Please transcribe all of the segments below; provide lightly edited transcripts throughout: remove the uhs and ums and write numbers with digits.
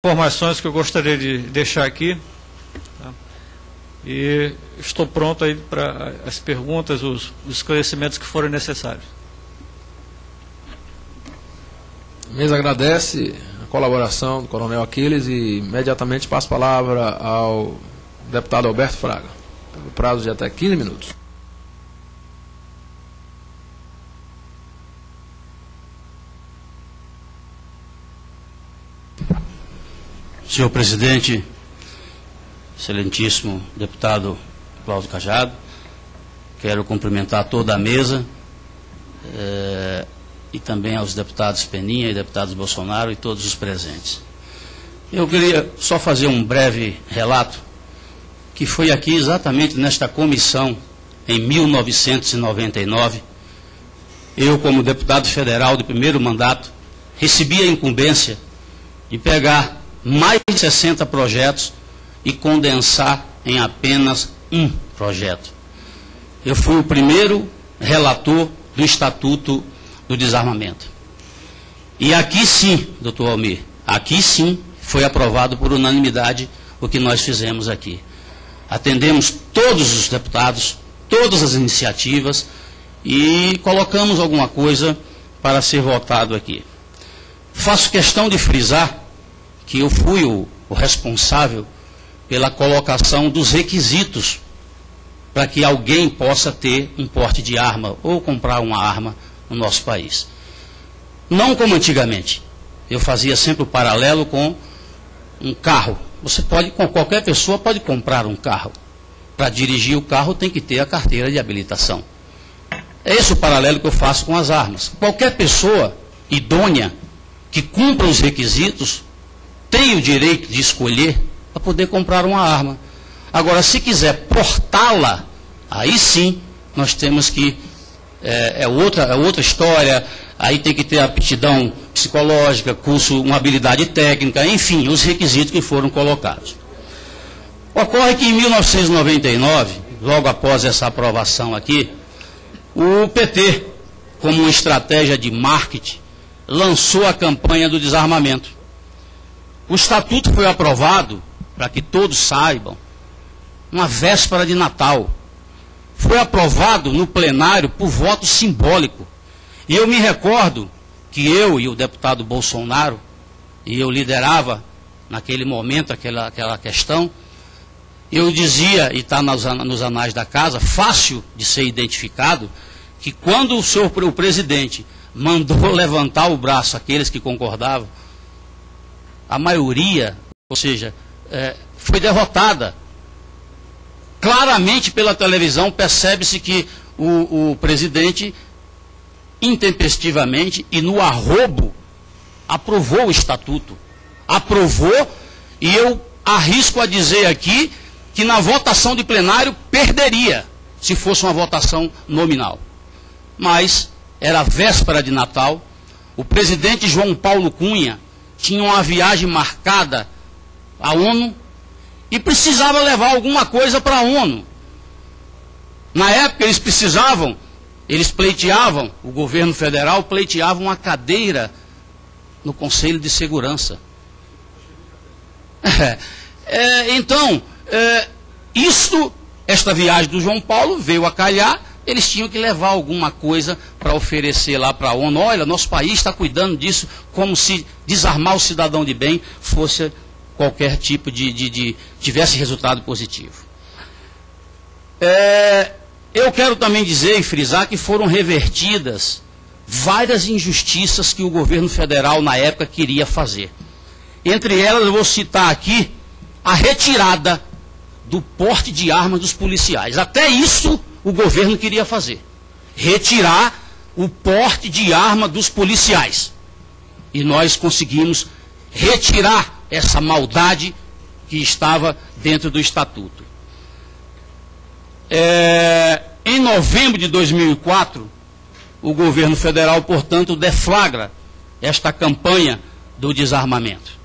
Informações que eu gostaria de deixar aqui, tá? E estou pronto aí para as perguntas, os esclarecimentos que forem necessários. A mesa agradece a colaboração do Coronel Aquiles e imediatamente passa a palavra ao deputado Alberto Fraga, pelo prazo de até 15 minutos. Senhor presidente, excelentíssimo deputado Cláudio Cajado, quero cumprimentar toda a mesa e também aos deputados Peninha e deputados Bolsonaro e todos os presentes. Eu queria só fazer um breve relato, que foi aqui exatamente nesta comissão, em 1999, eu como deputado federal de primeiro mandato, recebi a incumbência de pegar mais de 60 projetos e condensar em apenas um projeto. Eu fui o primeiro relator do Estatuto do Desarmamento. E aqui sim, doutor Almir, aqui sim foi aprovado por unanimidade o que nós fizemos aqui. Atendemos todos os deputados, todas as iniciativas e colocamos alguma coisa para ser votado aqui. Faço questão de frisar que eu fui o responsável pela colocação dos requisitos para que alguém possa ter um porte de arma ou comprar uma arma no nosso país. Não como antigamente. Eu fazia sempre o paralelo com um carro. Qualquer pessoa pode comprar um carro. Para dirigir o carro tem que ter a carteira de habilitação. É esse o paralelo que eu faço com as armas. Qualquer pessoa idônea que cumpra os requisitos tem o direito de escolher para poder comprar uma arma. Agora, se quiser portá-la, aí sim nós temos que... É outra história, aí tem que ter aptidão psicológica, curso, uma habilidade técnica, enfim, os requisitos que foram colocados. Ocorre que em 1999, logo após essa aprovação aqui, o PT, como uma estratégia de marketing, lançou a campanha do desarmamento. O Estatuto foi aprovado, para que todos saibam, uma véspera de Natal. Foi aprovado no plenário por voto simbólico. E eu me recordo que eu e o deputado Bolsonaro, e eu liderava naquele momento aquela questão, eu dizia, e está nos anais da casa, fácil de ser identificado, que quando o presidente mandou levantar o braço aqueles que concordavam, a maioria, ou seja, foi derrotada. Claramente pela televisão percebe-se que o presidente, intempestivamente e no arrobo, aprovou o Estatuto. Aprovou, e eu arrisco a dizer aqui que na votação de plenário perderia, se fosse uma votação nominal. Mas era véspera de Natal, o presidente João Paulo Cunha tinha uma viagem marcada à ONU e precisava levar alguma coisa para a ONU. Na época eles pleiteavam, o governo federal pleiteava uma cadeira no Conselho de Segurança. Então, esta viagem do João Paulo veio a calhar, eles tinham que levar alguma coisa para oferecer lá para a ONU. Olha, nosso país está cuidando disso, como se desarmar o cidadão de bem fosse qualquer tipo tivesse resultado positivo. Eu quero também dizer e frisar que foram revertidas várias injustiças que o governo federal na época queria fazer. Entre elas eu vou citar aqui a retirada do porte de armas dos policiais. Até isso o governo queria fazer. Retirar o porte de arma dos policiais. E nós conseguimos retirar essa maldade que estava dentro do Estatuto. Em novembro de 2004, o governo federal, portanto, deflagra esta campanha do desarmamento.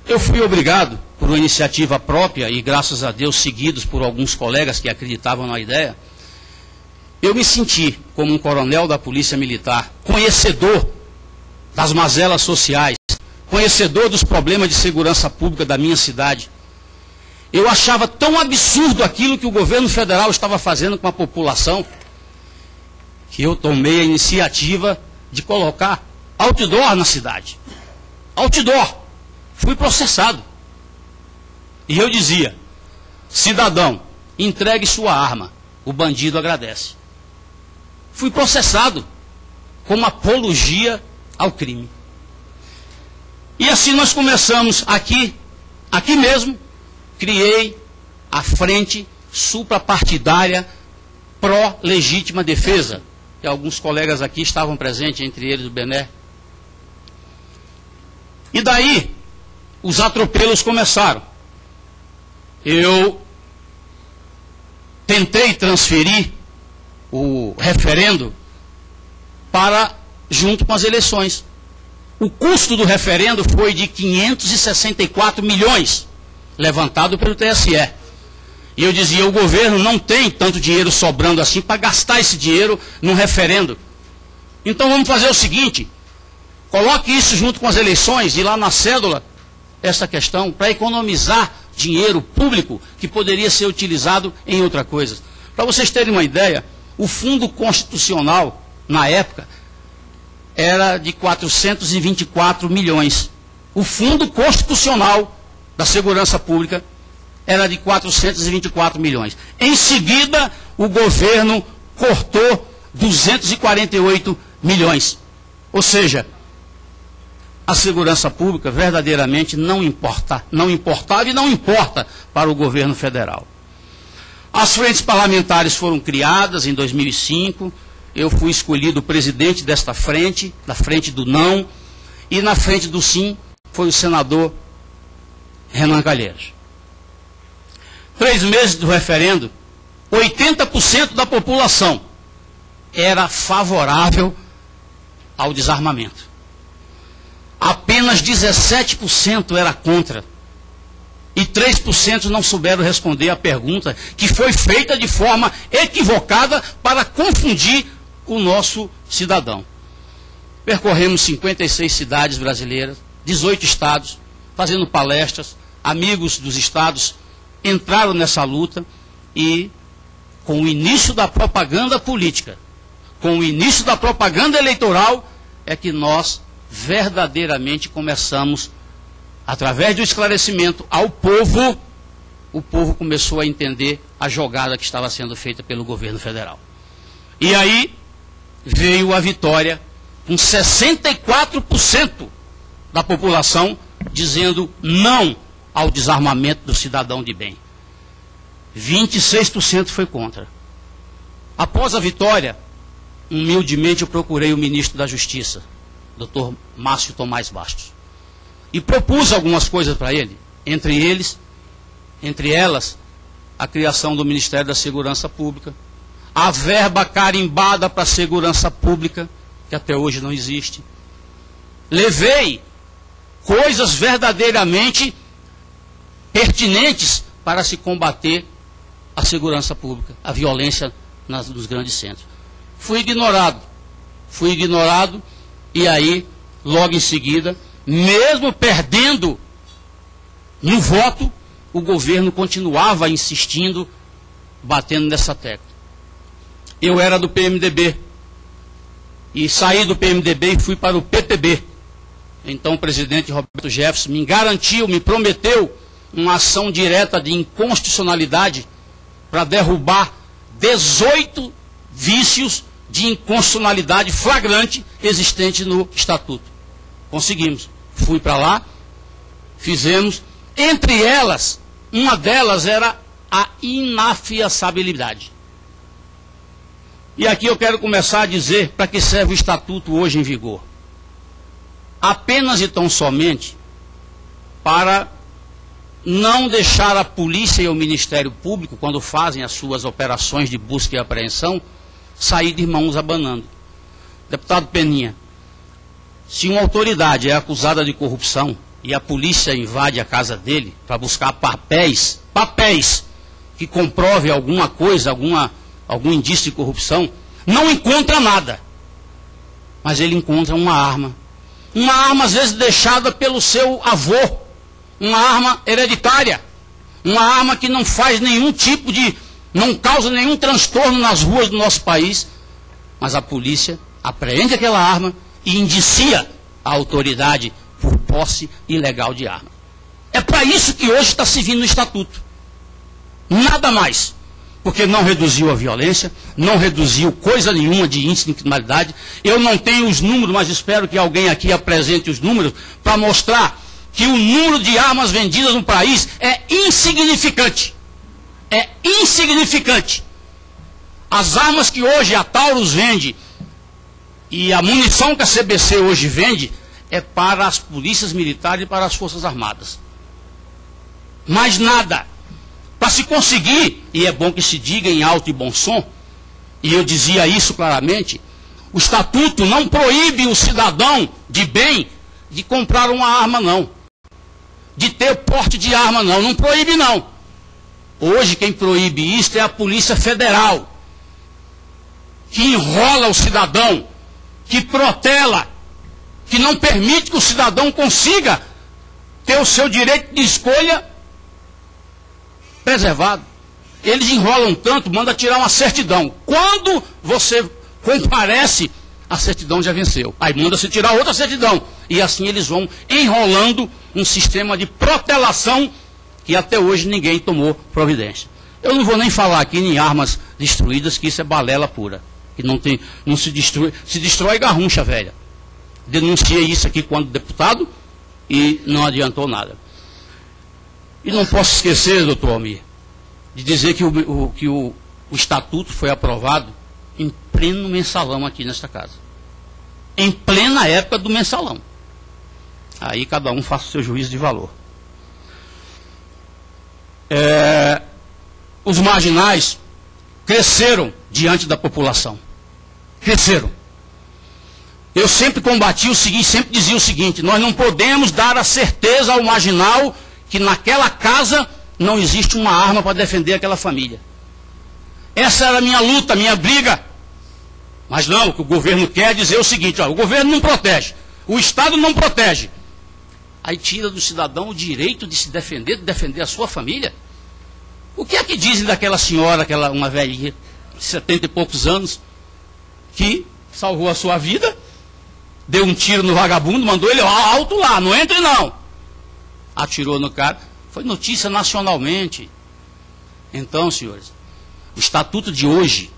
Eu fui obrigado, por uma iniciativa própria, e graças a Deus seguidos por alguns colegas que acreditavam na ideia, eu me senti, como um coronel da Polícia Militar, conhecedor das mazelas sociais, conhecedor dos problemas de segurança pública da minha cidade, eu achava tão absurdo aquilo que o governo federal estava fazendo com a população, que eu tomei a iniciativa de colocar outdoor na cidade. Outdoor. Fui processado. E eu dizia: cidadão, entregue sua arma, o bandido agradece. Fui processado como apologia ao crime. E assim nós começamos aqui mesmo, criei a Frente Suprapartidária Pró-Legítima Defesa, que alguns colegas aqui estavam presentes, entre eles o Bené. E daí, os atropelos começaram. Eu tentei transferir o referendo para junto com as eleições. O custo do referendo foi de 564 milhões, levantado pelo TSE. E eu dizia: o governo não tem tanto dinheiro sobrando assim para gastar esse dinheiro num referendo. Então vamos fazer o seguinte: coloque isso junto com as eleições e lá na cédula essa questão, para economizar dinheiro público que poderia ser utilizado em outra coisa. Para vocês terem uma ideia, o fundo constitucional, na época, era de 424 milhões. O fundo constitucional da segurança pública era de 424 milhões. Em seguida, o governo cortou 248 milhões. Ou seja, a segurança pública verdadeiramente não importava e não importa para o governo federal. As frentes parlamentares foram criadas em 2005, eu fui escolhido presidente desta frente, da frente do não, e na frente do sim foi o senador Renan Calheiros. 3 meses do referendo, 80% da população era favorável ao desarmamento. Apenas 17% era contra. E 3% não souberam responder à pergunta que foi feita de forma equivocada para confundir o nosso cidadão. Percorremos 56 cidades brasileiras, 18 estados, fazendo palestras. Amigos dos estados entraram nessa luta e, com o início da propaganda política, com o início da propaganda eleitoral, é que nós verdadeiramente começamos, através do esclarecimento ao povo, o povo começou a entender a jogada que estava sendo feita pelo governo federal. E aí veio a vitória, com 64% da população dizendo não ao desarmamento do cidadão de bem. 26% foi contra. Após a vitória, humildemente eu procurei o ministro da Justiça, Dr. Márcio Tomás Bastos, e propus algumas coisas para ele, entre elas, a criação do Ministério da Segurança Pública, a verba carimbada para a segurança pública, que até hoje não existe. Levei coisas verdadeiramente pertinentes para se combater a segurança pública, a violência nos grandes centros. Fui ignorado, e aí, logo em seguida, mesmo perdendo no voto, o governo continuava insistindo, batendo nessa tecla. Eu era do PMDB, e saí do PMDB e fui para o PTB. Então o presidente Roberto Jefferson me garantiu, me prometeu uma ação direta de inconstitucionalidade para derrubar 18 vícios de inconstitucionalidade flagrante existente no Estatuto. Conseguimos. Fui para lá, fizemos. Entre elas, uma delas era a inafiançabilidade. E aqui eu quero começar a dizer para que serve o Estatuto hoje em vigor. Apenas e tão somente para não deixar a polícia e o Ministério Público, quando fazem as suas operações de busca e apreensão, sair de mãos abanando. Deputado Peninha, se uma autoridade é acusada de corrupção e a polícia invade a casa dele para buscar papéis que comprovem alguma coisa, algum indício de corrupção, não encontra nada. Mas ele encontra uma arma, uma arma às vezes deixada pelo seu avô, uma arma hereditária, uma arma que não faz nenhum tipo de, não causa nenhum transtorno nas ruas do nosso país, mas a polícia apreende aquela arma e indicia a autoridade por posse ilegal de arma. É para isso que hoje está se vindo no Estatuto. Nada mais. Porque não reduziu a violência, não reduziu coisa nenhuma de índice de criminalidade. Eu não tenho os números, mas espero que alguém aqui apresente os números para mostrar que o número de armas vendidas no país é insignificante. É insignificante. As armas que hoje a Taurus vende e a munição que a CBC hoje vende é para as polícias militares e para as forças armadas. Mais nada. Para se conseguir, e é bom que se diga em alto e bom som, e eu dizia isso claramente, o Estatuto não proíbe o cidadão de bem de comprar uma arma, não. De ter porte de arma, não. Não proíbe, não. Hoje quem proíbe isso é a Polícia Federal, que enrola o cidadão, que protela, que não permite que o cidadão consiga ter o seu direito de escolha preservado. Eles enrolam tanto, manda tirar uma certidão. Quando você comparece, a certidão já venceu. Aí manda se tirar outra certidão. E assim eles vão enrolando um sistema de protelação que até hoje ninguém tomou providência. Eu não vou nem falar aqui em armas destruídas, que isso é balela pura. Que não se destrói garruncha velha. Denunciei isso aqui quando deputado e não adiantou nada. E não posso esquecer, doutor Almir, de dizer que o Estatuto foi aprovado em pleno mensalão aqui nesta casa. Em plena época do mensalão. Aí cada um faça o seu juízo de valor. Os marginais cresceram diante da população. Cresceram. Eu sempre combati o seguinte, sempre dizia o seguinte: nós não podemos dar a certeza ao marginal que naquela casa não existe uma arma para defender aquela família. Essa era a minha luta, a minha briga. Mas não, o que o governo quer é dizer o seguinte: ó, o governo não protege, o Estado não protege. Aí tira do cidadão o direito de se defender, de defender a sua família. O que é que dizem daquela senhora, uma velhinha de 70 e poucos anos, que salvou a sua vida, deu um tiro no vagabundo, mandou ele alto lá, não entre não. Atirou no cara, foi notícia nacionalmente. Então, senhores, o Estatuto de hoje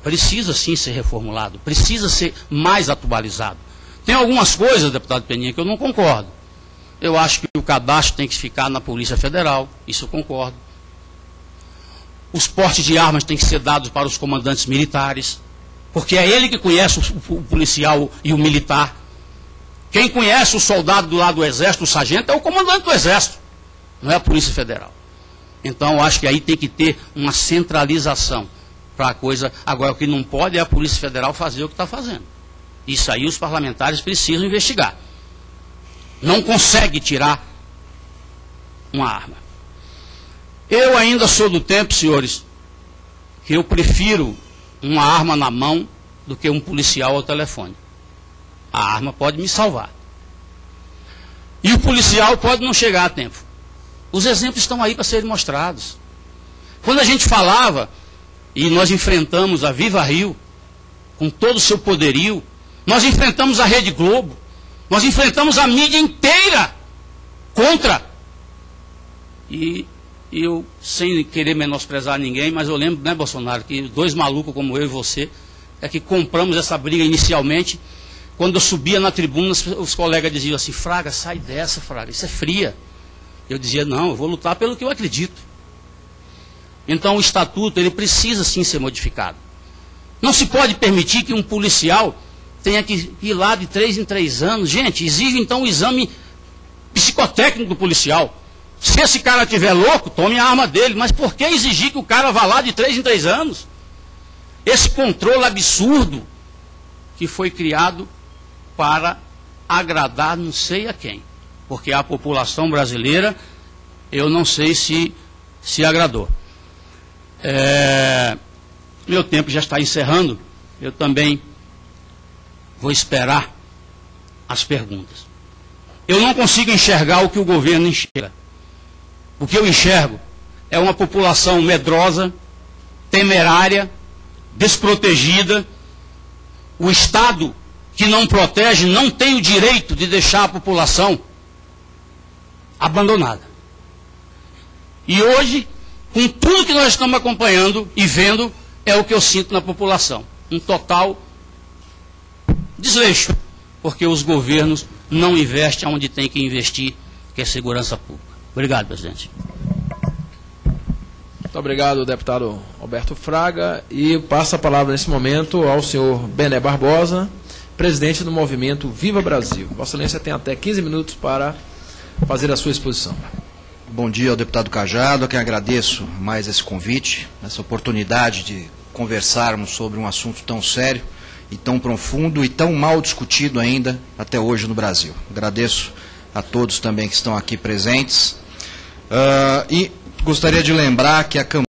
precisa sim ser reformulado, precisa ser mais atualizado. Tem algumas coisas, deputado Peninha, que eu não concordo. Eu acho que o cadastro tem que ficar na Polícia Federal, isso eu concordo. Os portes de armas têm que ser dados para os comandantes militares, porque é ele que conhece o policial e o militar. Quem conhece o soldado do lado do Exército, o sargento, é o comandante do Exército, não é a Polícia Federal. Então, eu acho que aí tem que ter uma centralização para a coisa. Agora, o que não pode é a Polícia Federal fazer o que está fazendo. Isso aí os parlamentares precisam investigar. Não consegue tirar uma arma. Eu ainda sou do tempo, senhores, que eu prefiro uma arma na mão do que um policial ao telefone. A arma pode me salvar. E o policial pode não chegar a tempo. Os exemplos estão aí para serem mostrados. Quando a gente falava, e nós enfrentamos a Viva Rio, com todo o seu poderio, nós enfrentamos a Rede Globo, nós enfrentamos a mídia inteira contra. E eu, sem querer menosprezar ninguém, mas eu lembro, né, Bolsonaro, que dois malucos como eu e você, é que compramos essa briga inicialmente. Quando eu subia na tribuna, os colegas diziam assim: Fraga, sai dessa, Fraga, isso é fria. Eu dizia: não, eu vou lutar pelo que eu acredito. Então o Estatuto, ele precisa sim ser modificado. Não se pode permitir que um policial tenha que ir lá de 3 em 3 anos. Gente, exige então o exame psicotécnico do policial. Se esse cara estiver louco, tome a arma dele. Mas por que exigir que o cara vá lá de 3 em 3 anos? Esse controle absurdo que foi criado para agradar não sei a quem. Porque a população brasileira, eu não sei se agradou. Meu tempo já está encerrando. Eu também vou esperar as perguntas. Eu não consigo enxergar o que o governo enxerga. O que eu enxergo é uma população medrosa, temerária, desprotegida. O Estado que não protege não tem o direito de deixar a população abandonada. E hoje, com tudo que nós estamos acompanhando e vendo, é o que eu sinto na população. Um total desleixo, porque os governos não investem onde tem que investir, que é segurança pública. Obrigado, presidente. Muito obrigado, deputado Alberto Fraga. E passa a palavra nesse momento ao senhor Bené Barbosa, presidente do movimento Viva Brasil. Vossa Excelência tem até 15 minutos para fazer a sua exposição. Bom dia ao deputado Cajado, a quem agradeço mais esse convite, essa oportunidade de conversarmos sobre um assunto tão sério e tão profundo e tão mal discutido ainda até hoje no Brasil. Agradeço a todos também que estão aqui presentes e gostaria de lembrar que a campanha